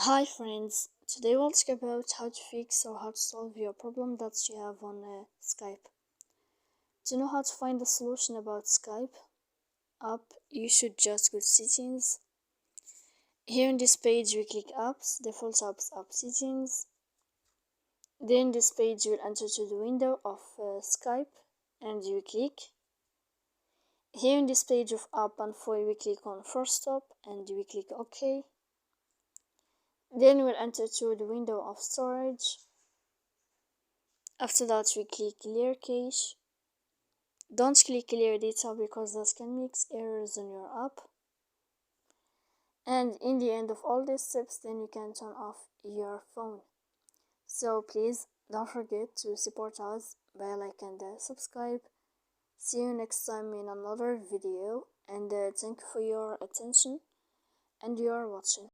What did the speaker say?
Hi friends, today we'll talk about how to fix or how to solve your problem that you have on Skype. To know how to find the solution about Skype app, you should just go to settings. Here in this page we click apps, default apps, app settings. Then this page will enter to the window of Skype and you click. Here in this page of app info we click on first stop and we click OK. Then we'll enter to the window of storage. After that we click clear cache. Don't click clear data because that can make errors on your app. And in the end of all these steps, then you can turn off your phone. So please don't forget to support us by like and subscribe. See you next time in another video, and thank you for your attention and your watching.